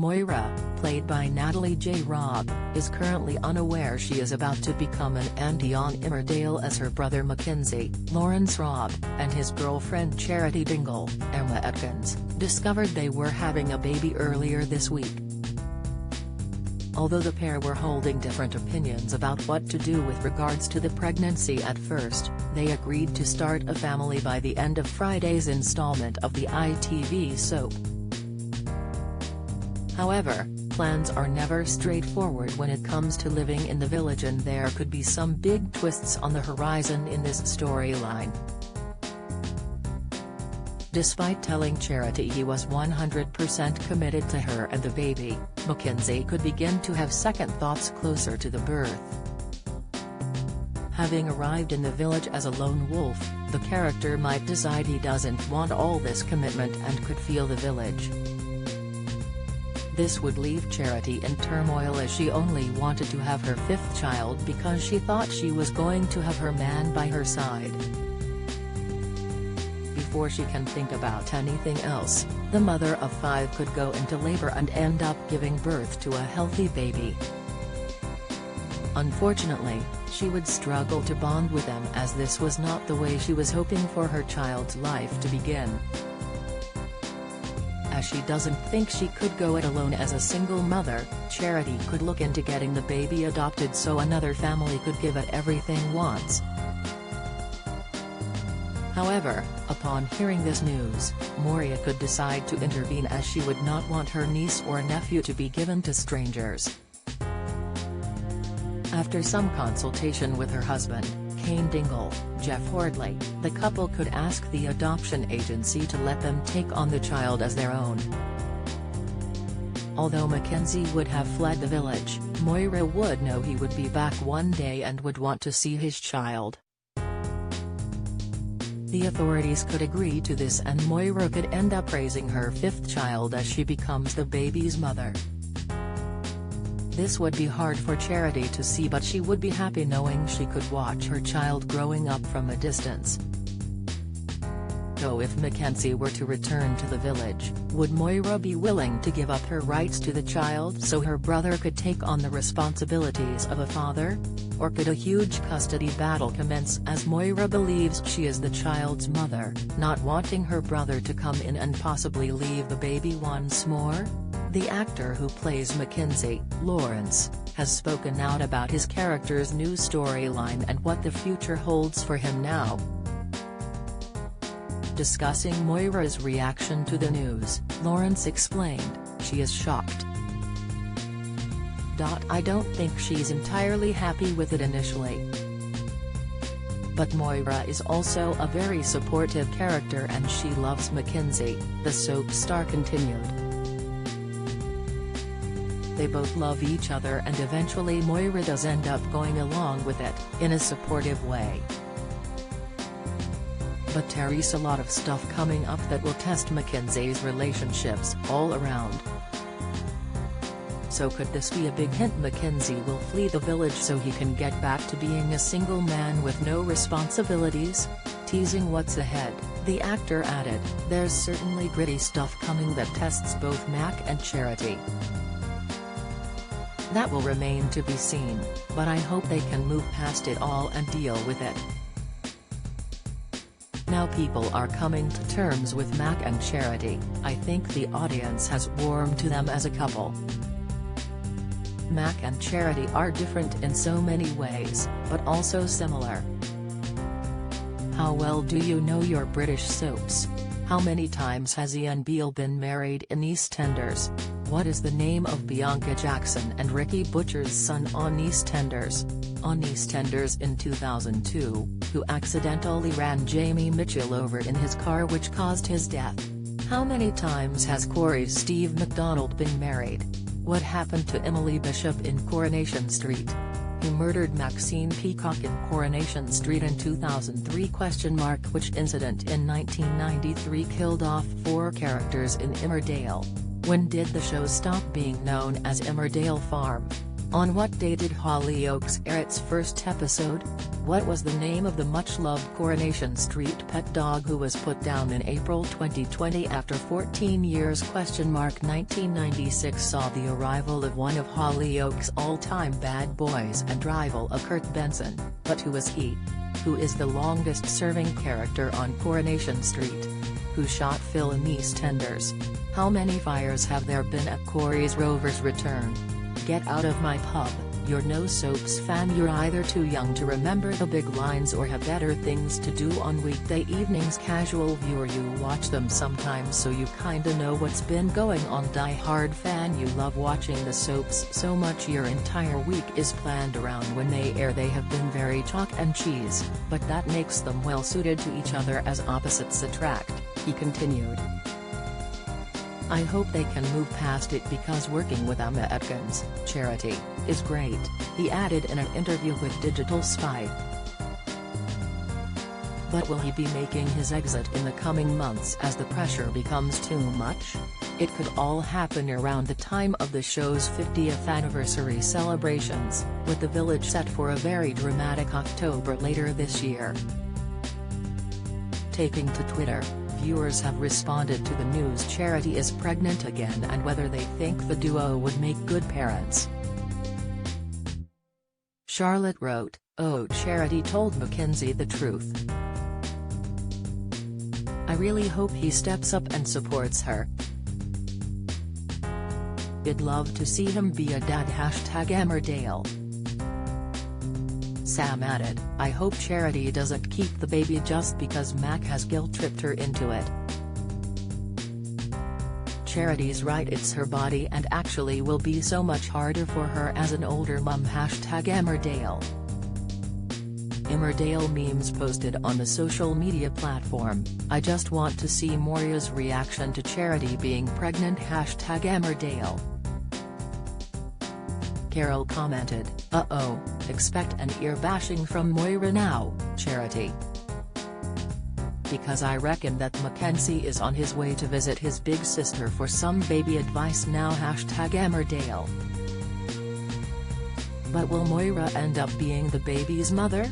Moira, played by Natalie J. Robb, is currently unaware she is about to become an auntie on Emmerdale as her brother Mackenzie, Lawrence Robb, and his girlfriend Charity Dingle, Emma Atkins, discovered they were having a baby earlier this week. Although the pair were holding different opinions about what to do with regards to the pregnancy at first, they agreed to start a family by the end of Friday's installment of the ITV soap. However, plans are never straightforward when it comes to living in the village, and there could be some big twists on the horizon in this storyline. Despite telling Charity he was 100% committed to her and the baby, Mackenzie could begin to have second thoughts closer to the birth. Having arrived in the village as a lone wolf, the character might decide he doesn't want all this commitment and could feel the village. This would leave Charity in turmoil, as she only wanted to have her fifth child because she thought she was going to have her man by her side. Before she can think about anything else, the mother of 5 could go into labor and end up giving birth to a healthy baby. Unfortunately, she would struggle to bond with them, as this was not the way she was hoping for her child's life to begin. As she doesn't think she could go it alone as a single mother, Charity could look into getting the baby adopted so another family could give it everything once. However, upon hearing this news, Moira could decide to intervene, as she would not want her niece or nephew to be given to strangers. After some consultation with her husband, Kane Dingle, Jeff Hordley, the couple could ask the adoption agency to let them take on the child as their own. Although Mackenzie would have fled the village, Moira would know he would be back one day and would want to see his child. The authorities could agree to this, and Moira could end up raising her fifth child as she becomes the baby's mother. This would be hard for Charity to see, but she would be happy knowing she could watch her child growing up from a distance. So if Mackenzie were to return to the village, would Moira be willing to give up her rights to the child so her brother could take on the responsibilities of a father? Or could a huge custody battle commence, as Moira believes she is the child's mother, not wanting her brother to come in and possibly leave the baby once more? The actor who plays Mackenzie, Lawrence, has spoken out about his character's new storyline and what the future holds for him now. Discussing Moira's reaction to the news, Lawrence explained, "She is shocked. I don't think she's entirely happy with it initially. But Moira is also a very supportive character and she loves Mackenzie," the soap star continued. They both love each other, and eventually Moira does end up going along with it, in a supportive way. But there's a lot of stuff coming up that will test Mackenzie's relationships all around. So could this be a big hint Mackenzie will flee the village so he can get back to being a single man with no responsibilities? Teasing what's ahead, the actor added, "There's certainly gritty stuff coming that tests both Mac and Charity. That will remain to be seen, but I hope they can move past it all and deal with it." Now people are coming to terms with Mac and Charity. "I think the audience has warmed to them as a couple. Mac and Charity are different in so many ways, but also similar. How well do you know your British soaps? How many times has Ian Beale been married in EastEnders? What is the name of Bianca Jackson and Ricky Butcher's son on EastEnders? On EastEnders in 2002, who accidentally ran Jamie Mitchell over in his car, which caused his death? How many times has Corey's Steve MacDonald been married? What happened to Emily Bishop in Coronation Street? Who murdered Maxine Peacock in Coronation Street in 2003? Which incident in 1993 killed off 4 characters in Emmerdale? When did the show stop being known as Emmerdale Farm? On what day did Hollyoaks air its first episode? What was the name of the much-loved Coronation Street pet dog who was put down in April 2020 after 14 years? 1996 saw the arrival of one of Hollyoaks' all-time bad boys and rival of Kurt Benson, but who is he? Who is the longest-serving character on Coronation Street? Who shot Phil in EastEnders? How many fires have there been at Corey's Rover's return? Get out of my pub, you're no soaps fan. You're either too young to remember the big lines or have better things to do on weekday evenings. Casual viewer, you watch them sometimes so you kinda know what's been going on. Die-hard fan, you love watching the soaps so much your entire week is planned around when they air. They have been very chalk and cheese, but that makes them well suited to each other as opposites attract, he continued. I hope they can move past it because working with Emma Atkins, Charity, is great, he added in an interview with Digital Spy. But will he be making his exit in the coming months as the pressure becomes too much? It could all happen around the time of the show's 50th anniversary celebrations, with the village set for a very dramatic October later this year. Taking to Twitter, viewers have responded to the news Charity is pregnant again and whether they think the duo would make good parents. Charlotte wrote, "Oh, Charity told Mackenzie the truth. I really hope he steps up and supports her. I'd love to see him be a dad. #Emmerdale." Sam added, "I hope Charity doesn't keep the baby just because Mac has guilt-tripped her into it. Charity's right, it's her body and actually will be so much harder for her as an older mum." #Emmerdale. Emmerdale memes posted on the social media platform, "I just want to see Moira's reaction to Charity being pregnant." #Emmerdale. Carol commented, "Uh-oh, expect an ear bashing from Moira now, Charity. Because I reckon that Mackenzie is on his way to visit his big sister for some baby advice now." #Emmerdale. But will Moira end up being the baby's mother?